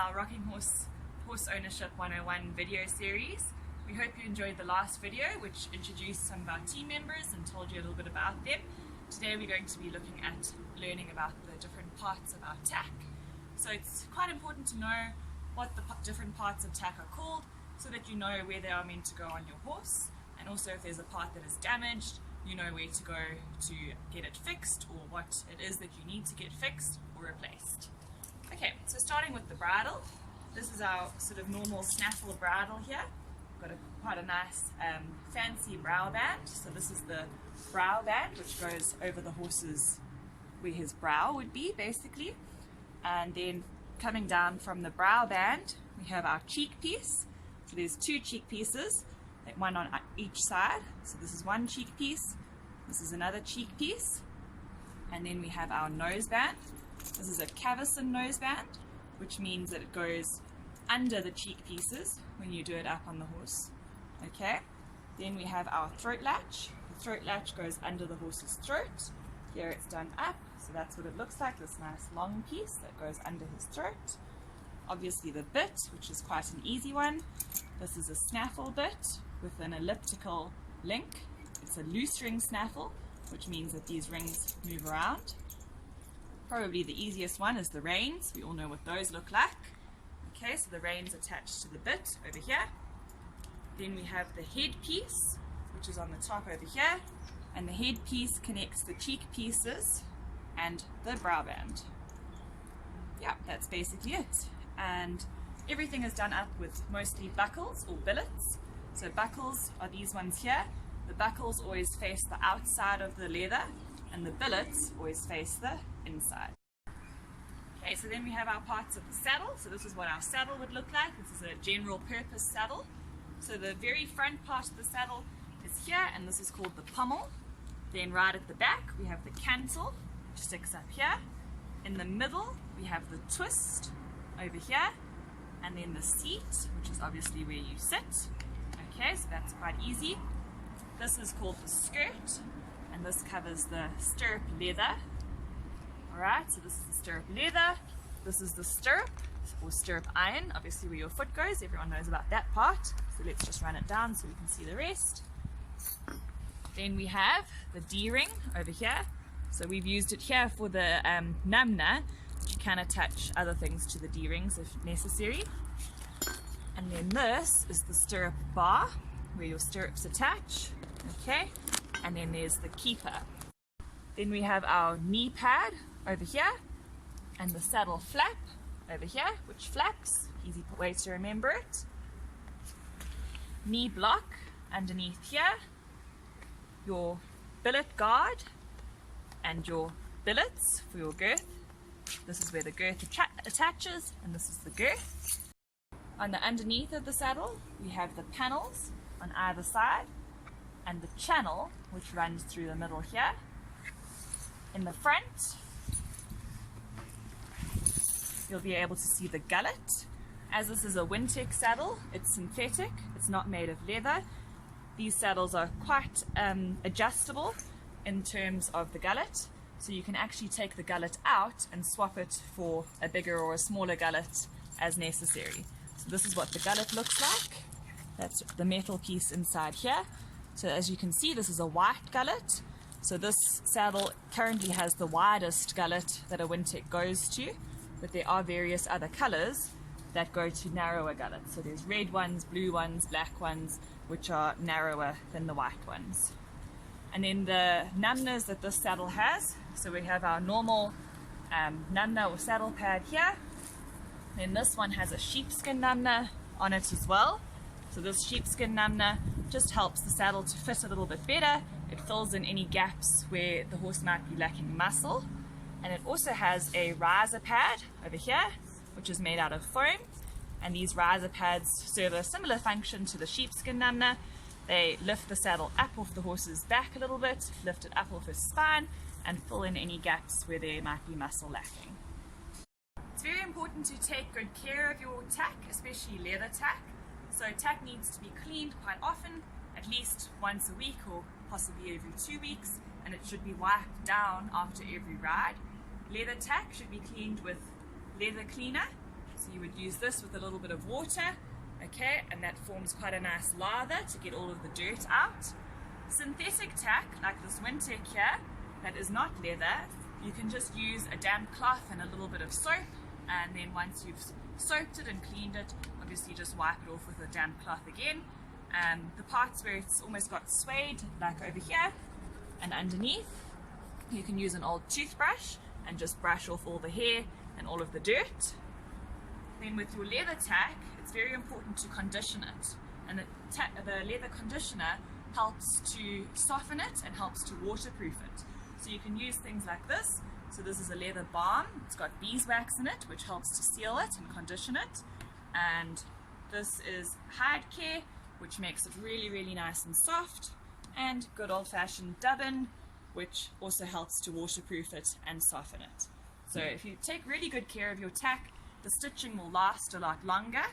our Rocking Horse Ownership 101 video series. We hope you enjoyed the last video, which introduced some of our team members and told you a little bit about them. Today we're going to be looking at learning about the different parts of our tack. So it's quite important to know what the different parts of tack are called so that you know where they are meant to go on your horse, and also if there's a part that is damaged, you know where to go to get it fixed or what it is that you need to get fixed or replaced. Okay, so starting with the bridle, this is our sort of normal snaffle bridle here. We've got quite a nice fancy brow band. So this is the brow band which goes over the horse's, where his brow would be basically. And then coming down from the brow band, we have our cheek piece. So there's two cheek pieces, one on each side. So this is one cheek piece, this is another cheek piece, and then we have our nose band. This is a cavesson nose band, which means that it goes under the cheek pieces when you do it up on the horse. Okay, then we have our throat latch. The throat latch goes under the horse's throat. Here it's done up, so that's what it looks like, this nice long piece that goes under his throat. Obviously the bit, which is quite an easy one. This is a snaffle bit with an elliptical link. It's a loose ring snaffle, which means that these rings move around. Probably the easiest one is the reins. We all know what those look like. Okay, so the reins attached to the bit over here. Then we have the head piece, which is on the top over here, and the head piece connects the cheek pieces and the brow band. Yeah, that's basically it. And everything is done up with mostly buckles or billets. So buckles are these ones here. The buckles always face the outside of the leather, and the billets always face the inside. Okay, so then we have our parts of the saddle. So this is what our saddle would look like. This is a general purpose saddle. So the very front part of the saddle is here, and this is called the pommel. Then right at the back we have the cantle, which sticks up here. In the middle we have the twist over here, and then the seat, which is obviously where you sit. Okay, so that's quite easy. This is called the skirt, and this covers the stirrup leather. Alright, so this is the stirrup leather. This is the stirrup, or stirrup iron, obviously where your foot goes. Everyone knows about that part. So let's just run it down so we can see the rest. Then we have the D-ring over here. So we've used it here for the namna. You can attach other things to the D-rings if necessary. And then this is the stirrup bar, where your stirrups attach. Okay, and then there's the keeper. Then we have our knee pad over here, and the saddle flap over here, which flaps. Easy way to remember it. Knee block underneath here. Your billet guard and your billets for your girth. This is where the girth attaches, and this is the girth. On the underneath of the saddle, we have the panels on either side, and the channel, which runs through the middle here. In the front, you'll be able to see the gullet. As this is a Wintec saddle, it's synthetic, it's not made of leather. These saddles are quite adjustable in terms of the gullet. So you can actually take the gullet out and swap it for a bigger or a smaller gullet as necessary. So this is what the gullet looks like. That's the metal piece inside here. So as you can see, this is a white gullet. So this saddle currently has the widest gullet that a Wintec goes to, but there are various other colors that go to narrower gullets. So there's red ones, blue ones, black ones, which are narrower than the white ones. And then the namnas that this saddle has, so we have our normal namna or saddle pad here. Then this one has a sheepskin namna on it as well. So this sheepskin namna just helps the saddle to fit a little bit better. It fills in any gaps where the horse might be lacking muscle. And it also has a riser pad over here, which is made out of foam. And these riser pads serve a similar function to the sheepskin namna. They lift the saddle up off the horse's back a little bit, lift it up off his spine, and fill in any gaps where there might be muscle lacking. It's very important to take good care of your tack, especially leather tack. So tack needs to be cleaned quite often, at least once a week or possibly every 2 weeks, and it should be wiped down after every ride. Leather tack should be cleaned with leather cleaner. So So you would use this with a little bit of water, okay, and that forms quite a nice lather to get all of the dirt out. Synthetic tack, like this Wintec here, that is not leather, you can just use a damp cloth and a little bit of soap, and then once you've soaked it and cleaned it, obviously just wipe it off with a damp cloth again. The parts where it's almost got suede, like over here and underneath, you can use an old toothbrush and just brush off all the hair and all of the dirt. Then with your leather tack, it's very important to condition it, and the leather conditioner helps to soften it and helps to waterproof it. So you can use things like this. So this is a leather balm, it's got beeswax in it which helps to seal it and condition it, and this is Hide Care, which makes it really, really nice and soft, and good old-fashioned Dubbin, which also helps to waterproof it and soften it. So if you take really good care of your tack, the stitching will last a lot longer,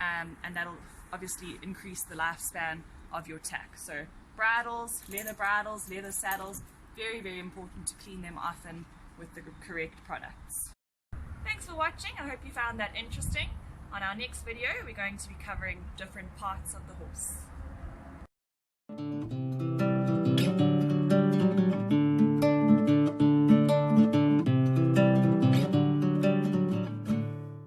and that'll obviously increase the lifespan of your tack. So bridles, leather saddles, very, very important to clean them often with the correct products. Thanks for watching. I hope you found that interesting. On our next video, we're going to be covering different parts of the horse.